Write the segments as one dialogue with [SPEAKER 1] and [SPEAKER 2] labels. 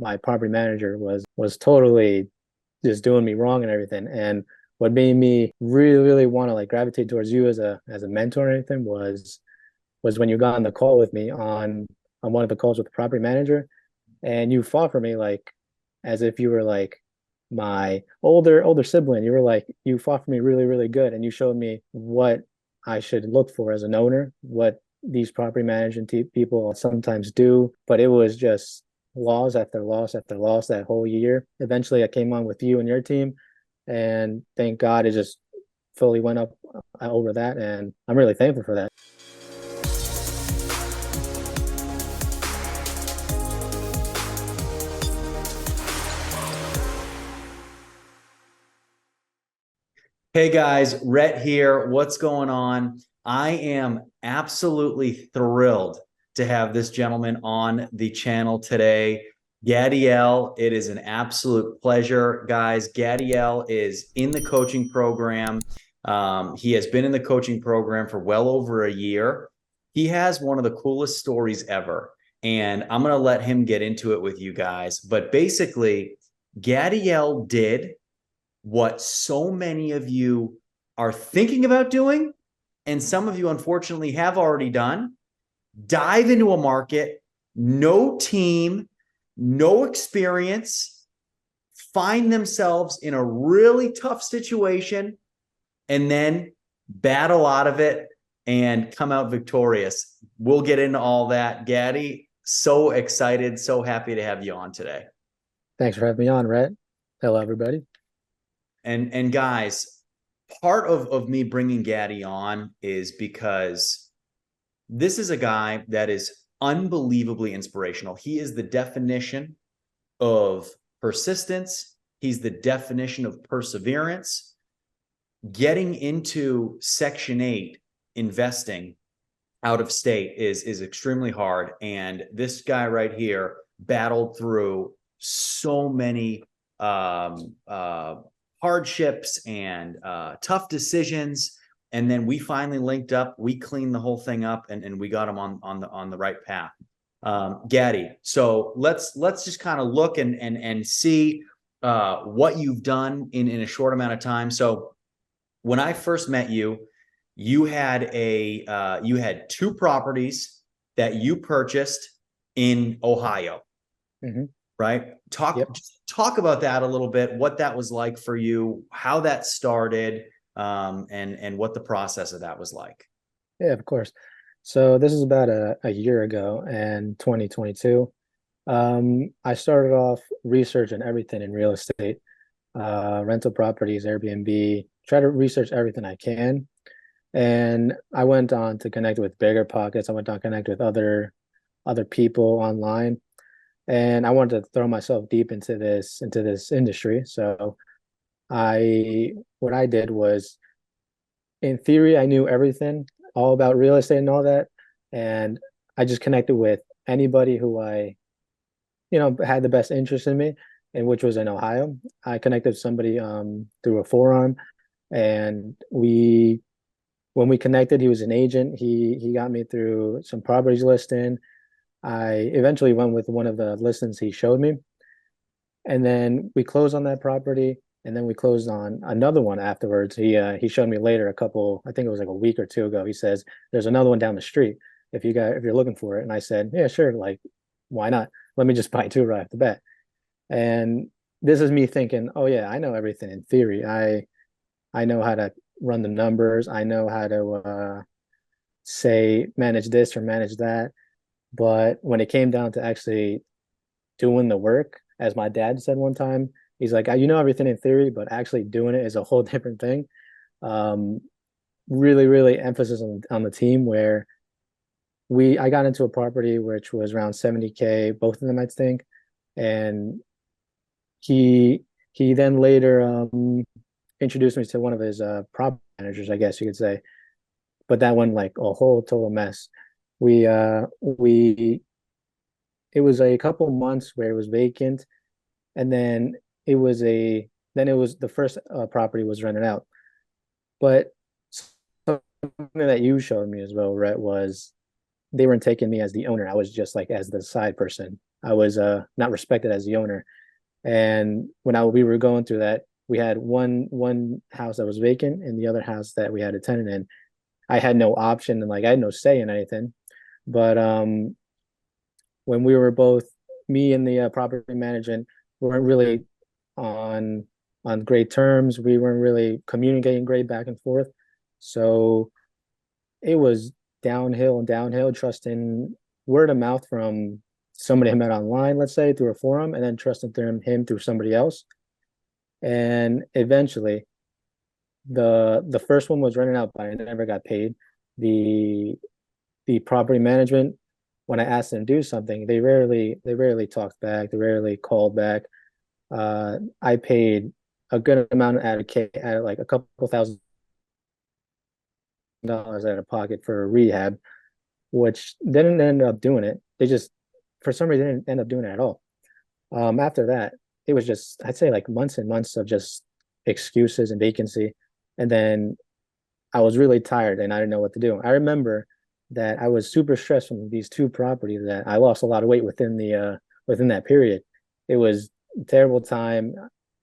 [SPEAKER 1] my property manager was totally just doing me wrong and everything. And what made me really, really want to like gravitate towards you as a mentor or anything was when you got on the call with me on one of the calls with the property manager, and you fought for me like as if you were like my older sibling. You were like you fought for me really, really good, and you showed me what I should look for as an owner, what these property management people sometimes do. But it was just loss after loss after loss that whole year. Eventually, I came on with you and your team, and thank God it just fully went up over that, and I'm really thankful for that.
[SPEAKER 2] Hey guys, Rhett here. What's going on? I am absolutely thrilled to have this gentleman on the channel today. Gadiel, it is an absolute pleasure, guys. Gadiel is in the coaching program. He has been in the coaching program for well over a year. He has one of the coolest stories ever, and I'm going to let him get into it with you guys. But basically, Gadiel did what so many of you are thinking about doing, and some of you unfortunately have already done. Dive into a market, no team, no experience, find themselves in a really tough situation, and then battle out of it and come out victorious. We'll get into all that. Gaddy, so excited, so happy to have you on today.
[SPEAKER 1] Thanks for having me on, Rhett. Hello, everybody.
[SPEAKER 2] And guys, part of me bringing Gaddy on is because this is a guy that is unbelievably inspirational. He is the definition of persistence. He's the definition of perseverance. Getting into Section 8 investing out of state is extremely hard. And this guy right here battled through so many hardships and tough decisions, and then we finally linked up. We cleaned the whole thing up, and we got him on the right path. Gaddy, so let's just kind of look and see what you've done in a short amount of time. So when I first met you, you had two properties that you purchased in Ohio.
[SPEAKER 1] Mm-hmm.
[SPEAKER 2] Right?
[SPEAKER 1] Yep.
[SPEAKER 2] Talk about that a little bit, what that was like for you, how that started, and what the process of that was like.
[SPEAKER 1] Yeah, of course. So this is about a year ago in 2022. I started off researching everything in real estate, rental properties, Airbnb, try to research everything I can. And I went on to connect with bigger pockets. I went on to connect with other people online. And I wanted to throw myself deep into this industry. So what I did was, in theory, I knew everything all about real estate and all that, and I just connected with anybody who had the best interest in me, and which was in Ohio. I connected with somebody through a forum, and when we connected, he was an agent. He got me through some properties listing. I eventually went with one of the listings he showed me, and then we closed on that property, and then we closed on another one afterwards. He showed me later, I think it was like a week or two ago. He says there's another one down the street if you're looking for it, and I said yeah, sure, like why not? Let me just buy two right off the bat. And this is me thinking, oh yeah, I know everything in theory. I know how to run the numbers. I know how to say manage this or manage that. But when it came down to actually doing the work, as my dad said one time, he's like, you know everything in theory, but actually doing it is a whole different thing. Um, really, really emphasis on the team where I got into a property which was around 70K, both of them, I think. And he he then later introduced me to one of his prop managers, I guess you could say. But that one like a whole total mess. We it was a couple months where it was vacant, and then it was the first property was rented out. But something that you showed me as well, Rhett, was they weren't taking me as the owner. I was just like as the side person. I was not respected as the owner. And when we were going through that, we had one house that was vacant and the other house that we had a tenant in. I had no option and like I had no say in anything. But when we were both me and the property management weren't really on great terms. We weren't really communicating great back and forth. So it was downhill and downhill, trusting word of mouth from somebody I met online, let's say through a forum, and then trusting him through somebody else. And eventually, the first one was running out, but I never got paid. The the property management, when I asked them to do something, they rarely talked back. They rarely called back. I paid a good amount out of like a couple $1,000 out of pocket for a rehab, which didn't end up doing it. They just, for some reason, didn't end up doing it at all. After that, it was just, I'd say like months and months of just excuses and vacancy. And then I was really tired and I didn't know what to do. I remember that I was super stressed from these two properties that I lost a lot of weight within that period. It was a terrible time.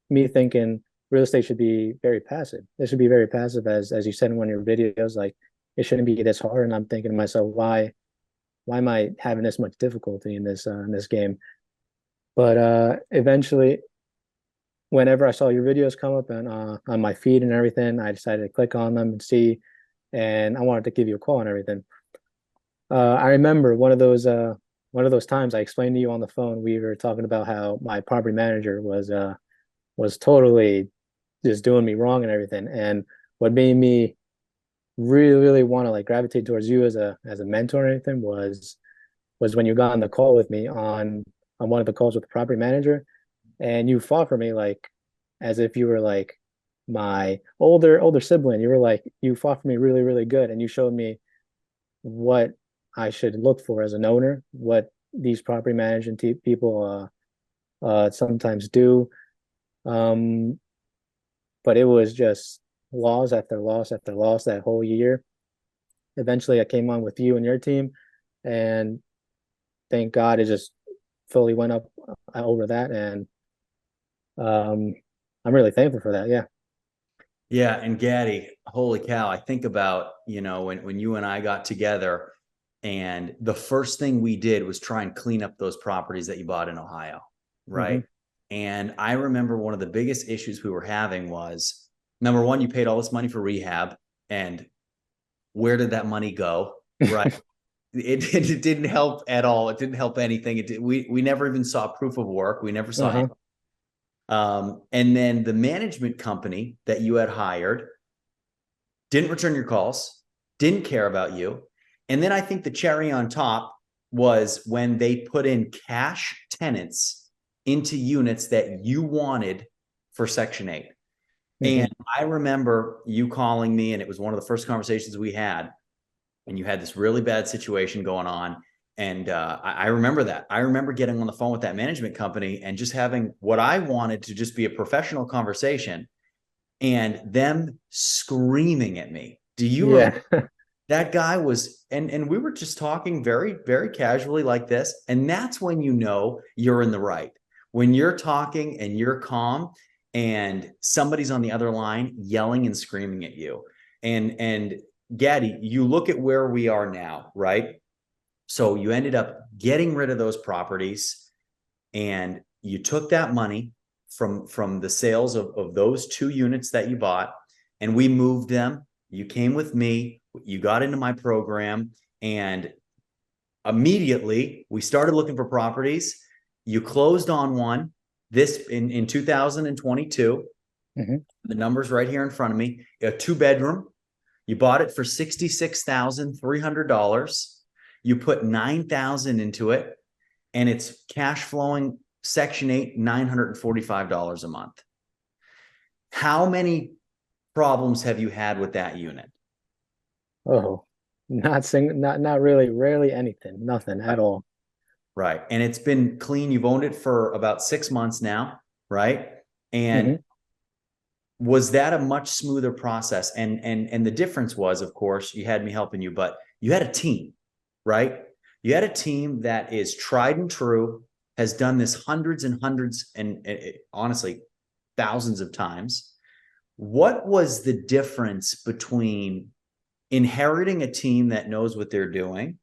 [SPEAKER 1] Me thinking real estate should be very passive. It should be very passive, as you said in one of your videos. Like it shouldn't be this hard. And I'm thinking to myself, why am I having this much difficulty in this game? But eventually, whenever I saw your videos come up on my feed and everything, I decided to click on them and see. And I wanted to give you a call and everything. I remember one of those times I explained to you on the phone. We were talking about how my property manager was totally just doing me wrong and everything. And what made me really want to like gravitate towards you as a mentor or anything was when you got on the call with me on one of the calls with the property manager, and you fought for me like as if you were like my older sibling. You were like you fought for me really good, and you showed me what I should look for as an owner, what these property management people sometimes do. Um, but it was just loss after loss after loss that whole year. Eventually, I came on with you and your team, and thank God it just fully went up over that, and um, I'm really thankful for that. Yeah.
[SPEAKER 2] Yeah, and Gaddy, holy cow! I think about when you and I got together, and the first thing we did was try and clean up those properties that you bought in Ohio,
[SPEAKER 1] Mm-hmm.
[SPEAKER 2] right? And I remember one of the biggest issues we were having was number one, you paid all this money for rehab, and where did that money go? Right? It didn't help at all. It didn't help anything. We never even saw proof of work. We never saw
[SPEAKER 1] Uh-huh.
[SPEAKER 2] anything. And then the management company that you had hired didn't return your calls, didn't care about you. And then I think the cherry on top was when they put in cash tenants into units that you wanted for Section 8.
[SPEAKER 1] Mm-hmm.
[SPEAKER 2] And I remember you calling me, and it was one of the first conversations we had. And you had this really bad situation going on. And I remember that. I remember getting on the phone with that management company and just having what I wanted to just be a professional conversation and them screaming at me. Do you remember?
[SPEAKER 1] Yeah.
[SPEAKER 2] That guy was, and we were just talking very casually like this. And that's when you know you're in the right. When you're talking and you're calm and somebody's on the other line yelling and screaming at you. And Gaddy, you look at where we are now, right? So you ended up getting rid of those properties and you took that money from the sales of those two units that you bought, and we moved them. You came with me, you got into my program, and immediately we started looking for properties. You closed on one this in 2022.
[SPEAKER 1] Mm-hmm.
[SPEAKER 2] The numbers right here in front of me. A 2-bedroom. You bought it for $66,300. You put $9,000 into it, and it's cash flowing Section 8, $945 a month. How many problems have you had with that unit?
[SPEAKER 1] Oh, not really, rarely anything, nothing at all.
[SPEAKER 2] Right. And it's been clean. You've owned it for about 6 months now, right?
[SPEAKER 1] Mm-hmm.
[SPEAKER 2] And was that a much smoother process? And the difference was, of course, you had me helping you, but you had a team, right? You had a team that is tried and true, has done this hundreds and hundreds and honestly thousands of times. What was the difference between inheriting a team that knows what they're doing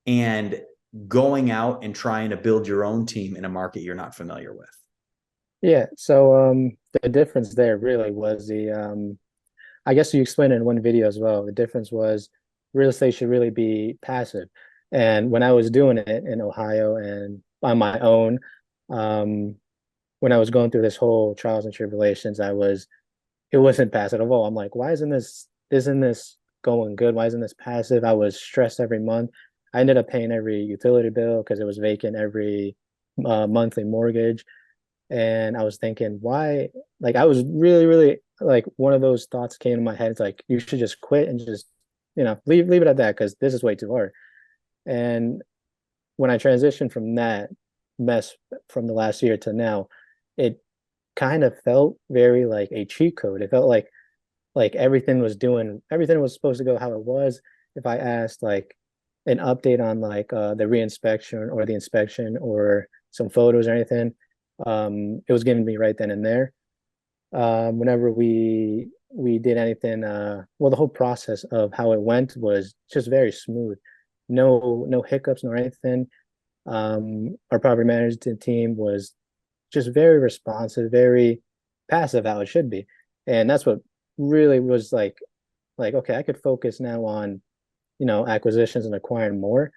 [SPEAKER 2] and going out and trying to build your own team in a market you're not familiar with?
[SPEAKER 1] Yeah, so the difference there really was the I guess you explained it in one video as well. The difference was real estate should really be passive. And when I was doing it in Ohio and on my own, um, when I was going through this whole trials and tribulations, it wasn't passive at all. I'm like, why isn't this going good? Why isn't this passive? I was stressed every month. I ended up paying every utility bill because it was vacant, every monthly mortgage. And I was thinking, why? Like, I was really like one of those thoughts came to my head. It's like you should just quit and just, leave it at that because this is way too hard. And when I transitioned from that mess from the last year to now, it kind of felt very like a cheat code. It felt like everything was supposed to go how it was. If I asked like an update on like the reinspection or the inspection or some photos or anything, it was given to me right then and there. Whenever we did anything, well, the whole process of how it went was just very smooth. No hiccups nor anything. Our property management team was just very responsive, very passive how it should be. And that's what really was like, okay, I could focus now on, acquisitions and acquiring more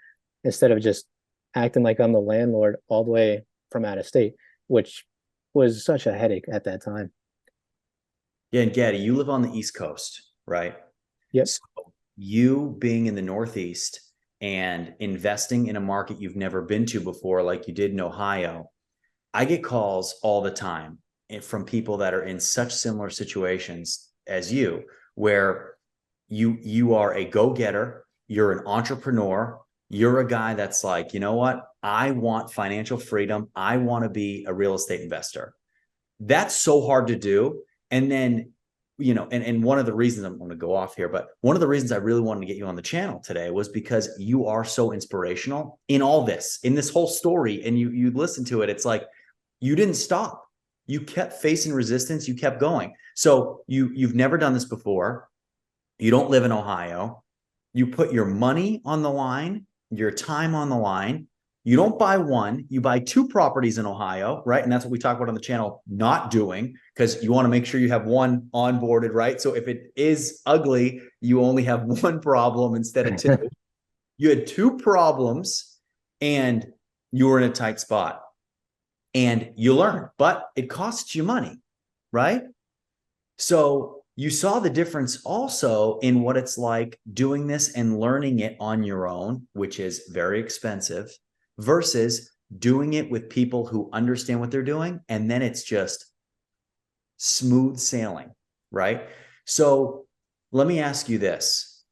[SPEAKER 1] instead of just acting like I'm the landlord all the way from out of state, which was such a headache at that time.
[SPEAKER 2] Yeah, and Gaddy, you live on the East Coast, right?
[SPEAKER 1] Yep.
[SPEAKER 2] So you being in the Northeast and investing in a market you've never been to before, like you did in Ohio, I get calls all the time from people that are in such similar situations as you, where you are a go-getter, you're an entrepreneur, you're a guy that's like, you know what? I want financial freedom. I want to be a real estate investor. That's so hard to do. And then, and one of the reasons I'm going to go off here, but one of the reasons I really wanted to get you on the channel today was because you are so inspirational in all this, in this whole story. And you listen to it. It's like, you didn't stop. You kept facing resistance. You kept going. So you've never done this before. You don't live in Ohio. You put your money on the line, your time on the line. You don't buy one, you buy two properties in Ohio, right? And that's what we talk about on the channel, not doing, because you want to make sure you have one onboarded, right? So if it is ugly, you only have one problem instead of two. You had two problems and you were in a tight spot and you learned, but it costs you money, right? So you saw the difference also in what it's like doing this and learning it on your own, which is very expensive, versus doing it with people who understand what they're doing. And then it's just smooth sailing, right? So let me ask you this.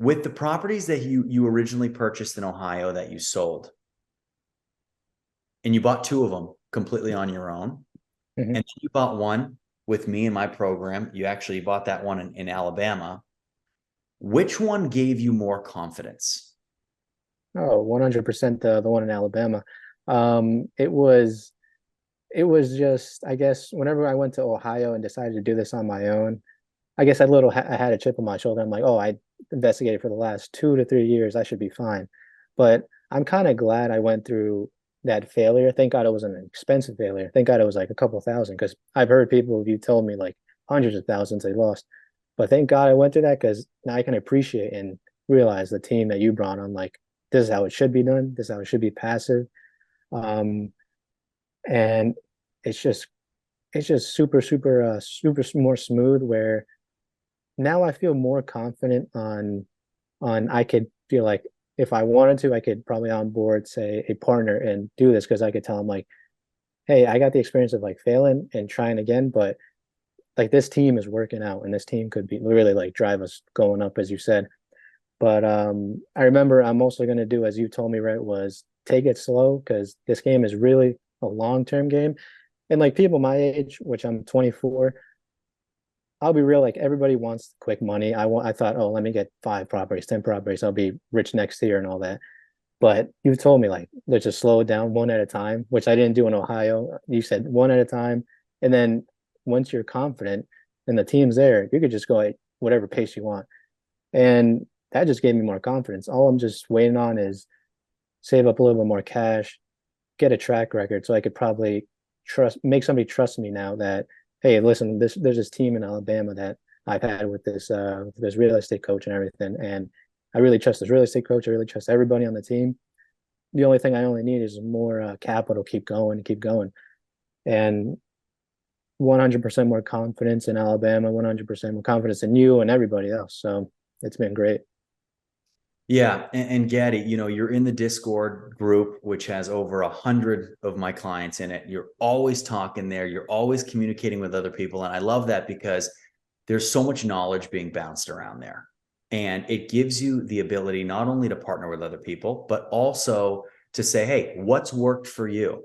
[SPEAKER 2] With the properties that you originally purchased in Ohio that you sold, and you bought two of them completely on your own,
[SPEAKER 1] Mhm.
[SPEAKER 2] and then you bought one with me and my program, you actually bought that one in Alabama. Which one gave you more confidence?
[SPEAKER 1] Oh, 100% the one in Alabama. It was just, I guess, whenever I went to Ohio and decided to do this on my own, I guess I had a chip on my shoulder. I'm like, oh, I investigated for the last 2 to 3 years. I should be fine. But I'm kind of glad I went through that failure. Thank God it was an expensive failure. Thank God it was like a couple thousand because I've heard people you told me like hundreds of thousands they lost. But thank God I went through that because now I can appreciate and realize the team that you brought on. Like this is how it should be done. This is how it should be passive. Um, and it's just super more smooth where now I feel more confident on I could feel like if I wanted to, I could probably onboard, say, a partner and do this because I could tell them like, hey, I got the experience of like failing and trying again, but like this team is working out and this team could be really like drive us going up, as you said. But I remember I'm also gonna do as you told me, right, was take it slow because this game is really a long-term game. And like people my age, which I'm 24, I'll be real, like everybody wants quick money. I thought, oh, let me get 5 properties, 10 properties, I'll be rich next year and all that. But you told me like let's just slow it down one at a time, which I didn't do in Ohio. You said one at a time, and then once you're confident and the team's there, you could just go at whatever pace you want. And that just gave me more confidence. All I'm just waiting on is save up a little bit more cash, get a track record, so I could probably make somebody trust me now that hey, listen, there's this team in Alabama that I've had with this real estate coach and everything, and I really trust this real estate coach. I really trust everybody on the team. The only thing I only need is more capital. Keep going, and 100% more confidence in Alabama, 100% more confidence in you and everybody else. So it's been great.
[SPEAKER 2] Yeah, and Gaddy, you're in the Discord group, which has over 100 of my clients in it. You're always talking there. You're always communicating with other people, and I love that because there's so much knowledge being bounced around there, and it gives you the ability not only to partner with other people, but also to say, "Hey, what's worked for you?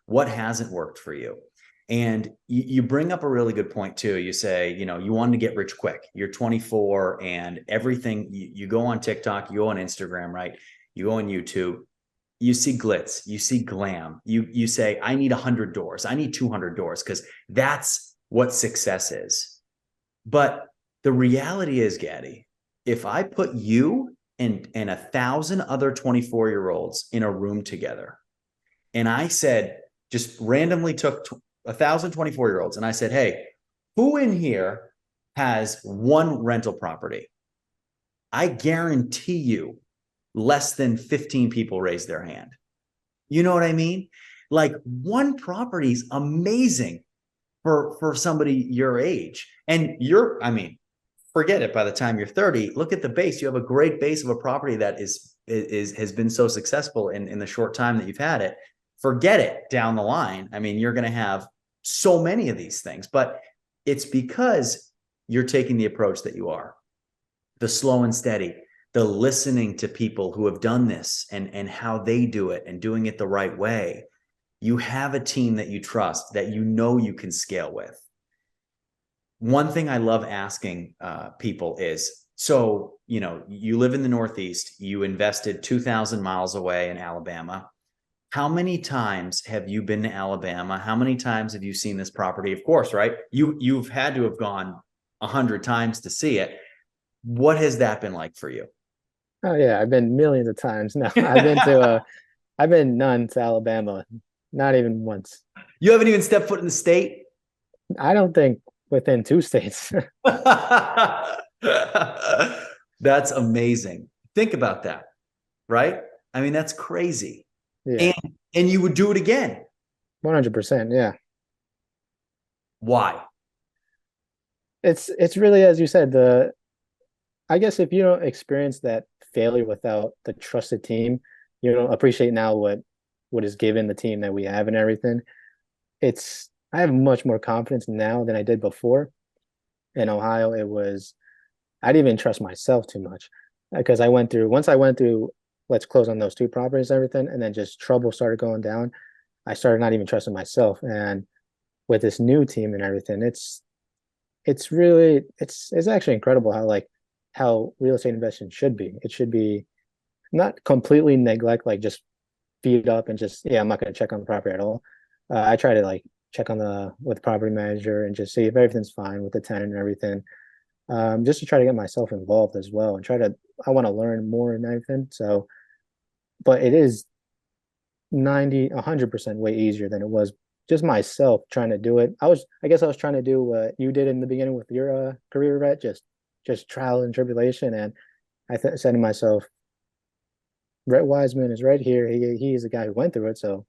[SPEAKER 2] What hasn't worked for you?" And you bring up a really good point too. You say, you wanted to get rich quick. You're 24 and everything, you go on TikTok, you go on Instagram, right? You go on YouTube, you see glitz, you see glam. You say, I need 100 doors. I need 200 doors because that's what success is. But the reality is, Gaddy, if I put you and 1,000 other 24-year-olds in a room together, and I said, just randomly took 1,000 24-year-olds, and I said, hey, who in here has one rental property? I guarantee you less than 15 people raise their hand. You know what I mean? Like one property is amazing for somebody your age. And forget it by the time you're 30. Look at the base. You have a great base of a property that has been so successful in the short time that you've had it. Forget it down the line. You're going to have so many of these things, but it's because you're taking the approach that you are, the slow and steady, the listening to people who have done this and how they do it and doing it the right way. You have a team that you trust, that you can scale with. One thing I love asking people is, so, you live in the Northeast, you invested 2,000 miles away in Alabama. How many times have you been to Alabama? How many times have you seen this property? Of course, right? You've had to have gone 100 times to see it. What has that been like for you?
[SPEAKER 1] Oh yeah, I've been millions of times. No, I've been none to Alabama, not even once.
[SPEAKER 2] You haven't even stepped foot in the state?
[SPEAKER 1] I don't think within two states.
[SPEAKER 2] That's amazing. Think about that, right? That's crazy.
[SPEAKER 1] Yeah,
[SPEAKER 2] And and you would do it again.
[SPEAKER 1] 100%. Yeah.
[SPEAKER 2] Why?
[SPEAKER 1] It's really as you said, the I guess if you don't experience that failure without the trusted team, you don't appreciate now what is given the team that we have and everything. It's I have much more confidence now than I did before. In Ohio, I didn't even trust myself too much because once I went through let's close on those two properties and everything, and then just trouble started going down. I started not even trusting myself. And with this new team and everything, it's actually incredible how real estate investing should be. It should be not completely neglect, like just feed up and just yeah, I'm not going to check on the property at all. I try to like check on the with the property manager and just see if everything's fine with the tenant and everything. Just to try to get myself involved as well and I want to learn more and everything. So, but it is 100% way easier than it was just myself trying to do it. I guess I was trying to do what you did in the beginning with your career, Rhett, just trial and tribulation. And said to myself, Rhett Wiseman is right here. He is the guy who went through it. So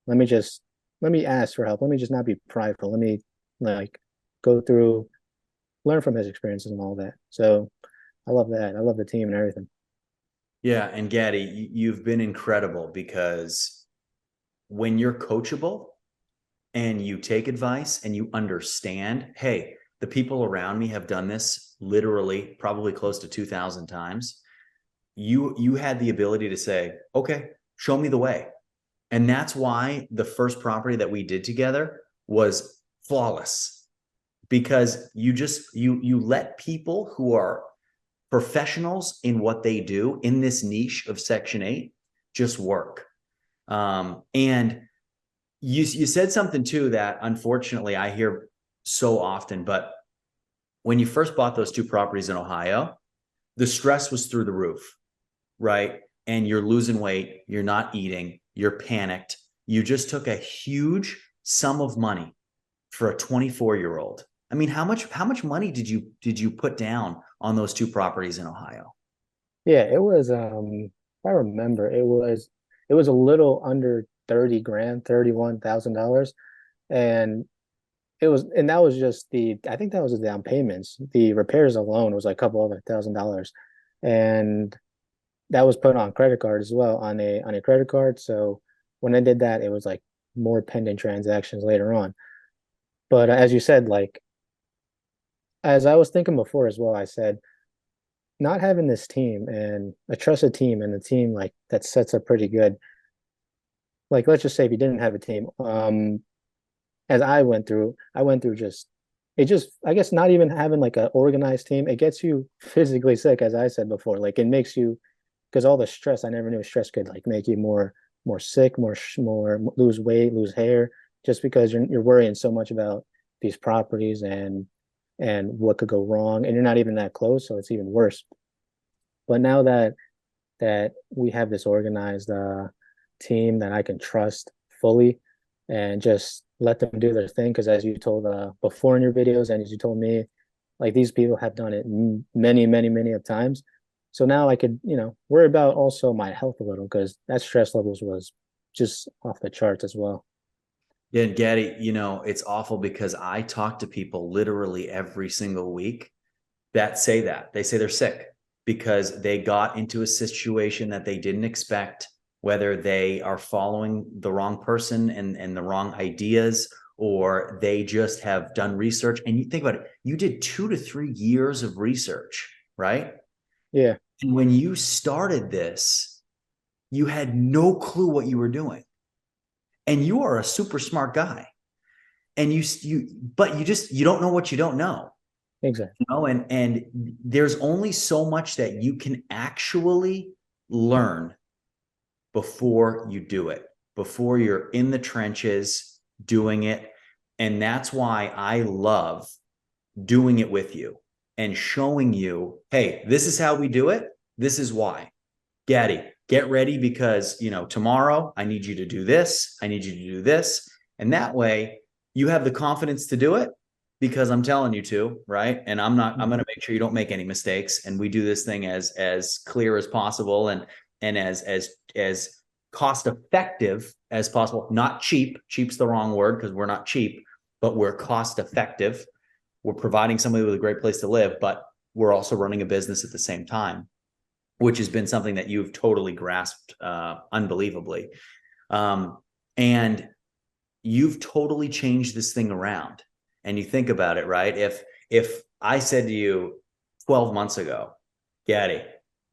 [SPEAKER 1] let me ask for help. Let me just not be prideful. Let me like go through, learn from his experiences and all that. So I love that. I love the team and everything.
[SPEAKER 2] Yeah, and Gaddy, you've been incredible because when you're coachable and you take advice and you understand, hey, the people around me have done this literally probably close to 2,000 times. You had the ability to say, okay, show me the way. And that's why the first property that we did together was flawless, because you let people who are professionals in what they do in this niche of Section 8 just work. And you said something too that unfortunately I hear so often, but when you first bought those two properties in Ohio, the stress was through the roof, right? And you're losing weight, you're not eating, you're panicked. You just took a huge sum of money for a 24-year-old. I mean, how much money did you put down on those two properties in Ohio?
[SPEAKER 1] Yeah, it was if I remember, it was a little under 30 grand, $31,000. And and that was just I think that was the down payments. The repairs alone was like a couple other $1,000. And that was put on credit card as well, on a credit card. So when I did that, it was like more pending transactions later on. But as you said, like as I was thinking before as well, I said not having this team and a trusted team and a team like that sets up pretty good. Like let's just say if you didn't have a team, as I went through just it just I guess not even having like an organized team, it gets you physically sick, as I said before. Like it makes you because all the stress, I never knew stress could like make you more sick, more lose weight, lose hair, just because you're worrying so much about these properties and what could go wrong, and you're not even that close, so it's even worse. But now that we have this organized team that I can trust fully and just let them do their thing, because as you told before in your videos and as you told me, like these people have done it many of times. So now I could, worry about also my health a little because that stress levels was just off the charts as well.
[SPEAKER 2] Yeah, and Gaddy, it's awful because I talk to people literally every single week that say that. They say they're sick because they got into a situation that they didn't expect, whether they are following the wrong person and the wrong ideas, or they just have done research. And you think about it, you did 2 to 3 years of research, right?
[SPEAKER 1] Yeah,
[SPEAKER 2] And when you started this, you had no clue what you were doing. And you are a super smart guy. And but you don't know what you don't know.
[SPEAKER 1] exactly.
[SPEAKER 2] And there's only so much that you can actually learn before you do it, before you're in the trenches doing it. And that's why I love doing it with you and showing you, hey, this is how we do it. This is why. Gaddy, get ready because, tomorrow I need you to do this. I need you to do this. And that way you have the confidence to do it because I'm telling you to, right? And I'm going to make sure you don't make any mistakes. And we do this thing as clear as possible and as cost effective as possible. Not cheap. Cheap's the wrong word because we're not cheap, but we're cost effective. We're providing somebody with a great place to live, but we're also running a business at the same time, which has been something that you've totally grasped unbelievably. And you've totally changed this thing around. And you think about it, right? If I said to you 12 months ago, Gaddy,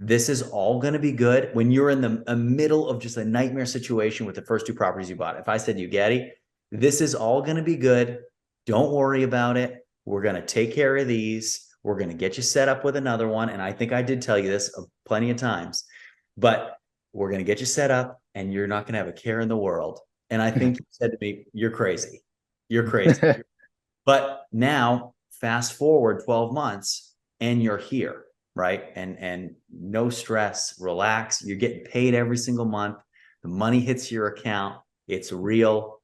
[SPEAKER 2] this is all going to be good when you're in the middle of just a nightmare situation with the first two properties you bought. If I said to you, Gaddy, this is all going to be good. Don't worry about it. We're going to take care of these. We're going to get you set up with another one. And I think I did tell you this plenty of times, but we're going to get you set up and you're not going to have a care in the world. And I think you said to me, you're crazy. You're crazy. But now fast forward 12 months and you're here, right? And no stress, relax. You're getting paid every single month. The money hits your account. It's real.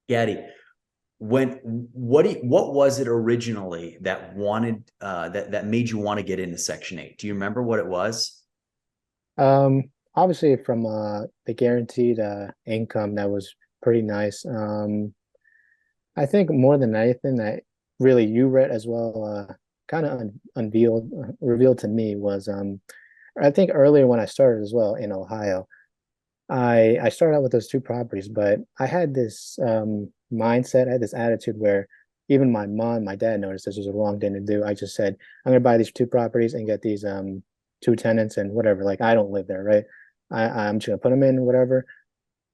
[SPEAKER 2] Gaddy, what was it originally that that made you want to get into Section 8? Do you remember what it was?
[SPEAKER 1] Obviously from the guaranteed income, that was pretty nice. I think more than anything that really you read as well, kind of revealed to me was I think earlier when I started as well in Ohio, I started out with those two properties, but I had this mindset, I had this attitude where even my mom, my dad noticed this was a wrong thing to do. I just said, I'm gonna buy these two properties and get these two tenants and whatever. Like I don't live there, right? I'm just gonna put them in, whatever.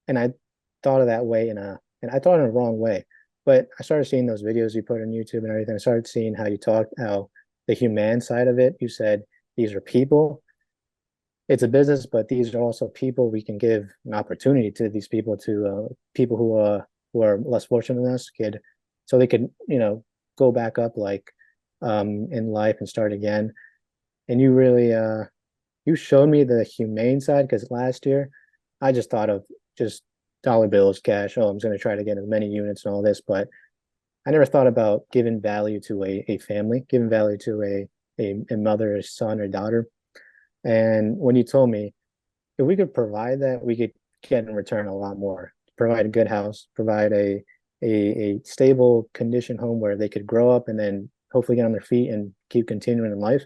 [SPEAKER 1] And I thought of that way and I thought in a wrong way. But I started seeing those videos you put on YouTube and everything. I started seeing how you talked, how the human side of it, you said these are people. it's a business, but these are also people. We can give an opportunity to these people, to people who are less fortunate than us, so they could, go back up, like, in life and start again. And you really you showed me the humane side, because last year I just thought of just dollar bills, cash. Oh, I'm going to try to get as many units and all this, but I never thought about giving value to a family, giving value to a mother, a son, or daughter. And when you told me if we could provide that, we could get in return a lot more. Provide a good house, provide a stable condition home where they could grow up and then hopefully get on their feet and keep continuing in life.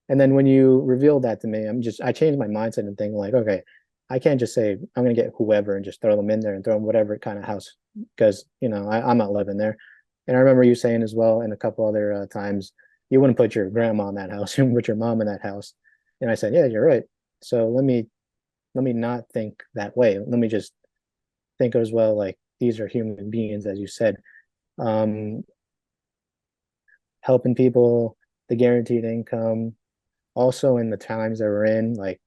[SPEAKER 1] And then when you revealed that to me, I changed my mindset and think like, okay, I can't just say I'm going to get whoever and just throw them in there and throw them whatever kind of house, because I'm not living there. And I remember you saying as well, in a couple other times, you wouldn't put your grandma in that house, you wouldn't put your mom in that house. And I said, yeah, you're right. So let me not think that way. Let me just think as well, like, these are human beings, as you said. Um, Helping people, the guaranteed income, also in the times that we're in, like,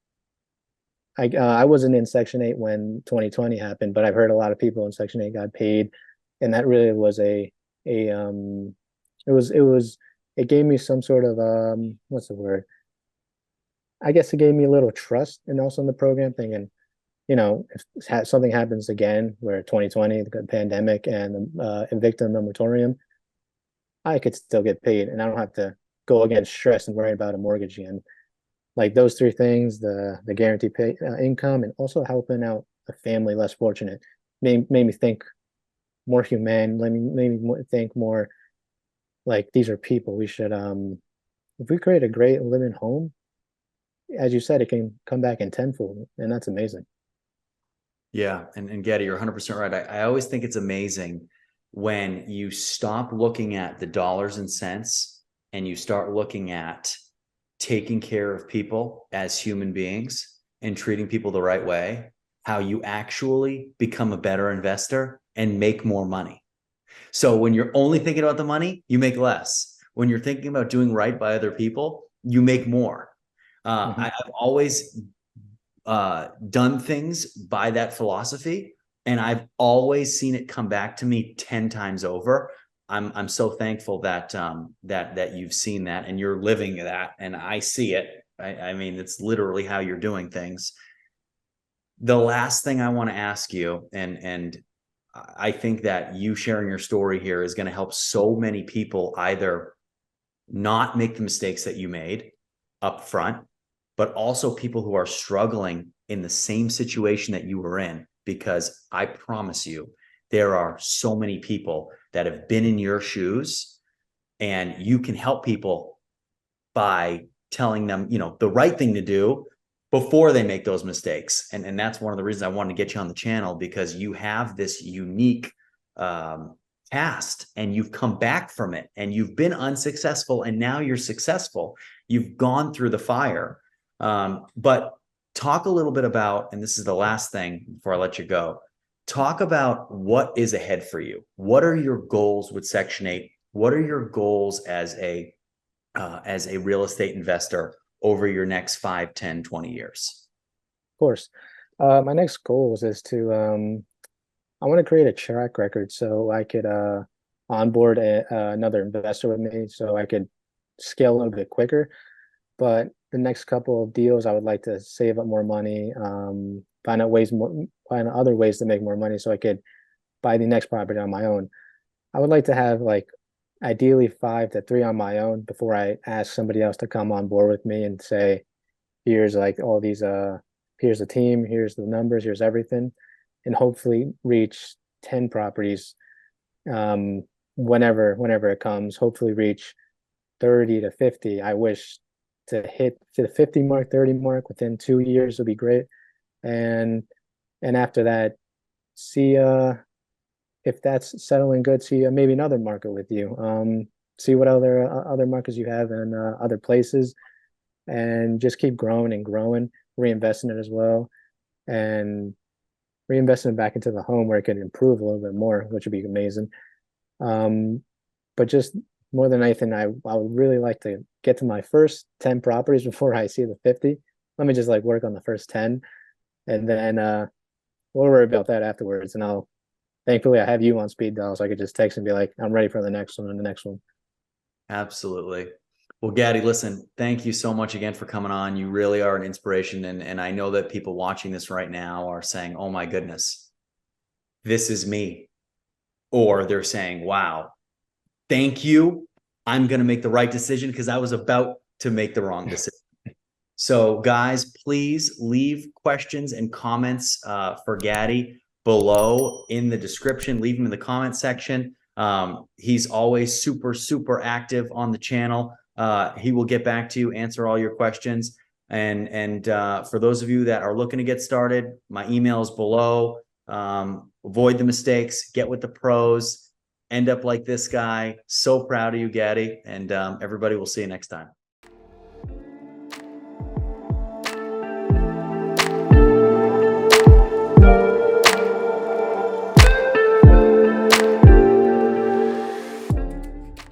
[SPEAKER 1] I wasn't in Section 8 when 2020 happened, but I've heard a lot of people in Section 8 got paid, and that really was a it gave me some sort of what's the word? I guess it gave me a little trust, and also in the program, thinking, if something happens again, where 2020, the pandemic, and evictum moratorium, I could still get paid, and I don't have to go against stress and worry about a mortgage again. Like, those three things, the guaranteed pay, income, and also helping out a family less fortunate, made me think more humane. Made me think more like, these are people. We should, if we create a great living home, as you said, it can come back in tenfold, and that's amazing.
[SPEAKER 2] Yeah, and Getty, you're 100% right. I always think it's amazing when you stop looking at the dollars and cents and you start looking at taking care of people as human beings and treating people the right way, how you actually become a better investor and make more money. So when you're only thinking about the money, you make less. When you're thinking about doing right by other people, you make more.
[SPEAKER 1] Mhm.
[SPEAKER 2] I've always done things by that philosophy, and I've always seen it come back to me 10 times over. I'm so thankful that that you've seen that and you're living that, and I see it. I mean, it's literally how you're doing things. The last thing I want to ask you, and I think that you sharing your story here is going to help so many people either not make the mistakes that you made up front, but also people who are struggling in the same situation that you were in. Because I promise you, there are so many people that have been in your shoes, and you can help people by telling them, the right thing to do before they make those mistakes. And that's one of the reasons I wanted to get you on the channel, because you have this unique past, and you've come back from it, and you've been unsuccessful, and now you're successful. You've gone through the fire. But talk a little bit about, and this is the last thing before I let you go, talk about what is ahead for you. What are your goals with Section 8? What are your goals as a real estate investor over your next 5, 10, 20 years?
[SPEAKER 1] Of course. My next goal is to I want to create a track record so I could onboard another investor with me, so I could scale a little bit quicker. But the next couple of deals, I would like to save up more money, find other ways to make more money, so I could buy the next property on my own. I would like to have, like, ideally 5 to 3 on my own before I ask somebody else to come on board with me and say, here's like all these here's the team, here's the numbers, here's everything, and hopefully reach 10 properties, um whenever it comes. Hopefully reach 30 to 50. I wish to hit to the 50 mark, 30 mark within 2 years would be great. And after that, see if that's settling good, see maybe another market with you. See what other markets you have in other places, and just keep growing and growing, reinvesting it as well, and reinvesting it back into the home where it can improve a little bit more, which would be amazing. Um, but just more than anything, I would really like to get to my first 10 properties before I see the 50. let me just like work on the first 10 and then we'll worry about that afterwards. And I'll thankfully I have you on speed dial, so I could just text and be like, I'm ready for the next one and the next one.
[SPEAKER 2] Absolutely. Well, Gaddy, listen, thank you so much again for coming on. You really are an inspiration. And I know that people watching this right now are saying, oh my goodness, this is me. Or they're saying, wow, thank you. I'm going to make the right decision because I was about to make the wrong decision. So, guys, please leave questions and comments for Gaddy below in the description. Leave them in the comment section. He's always super, super active on the channel. He will get back to you, answer all your questions. And for those of you that are looking to get started, my email is below. Avoid the mistakes, get with the pros, end up like this guy. So proud of you, Gaddy. And everybody will see you next time.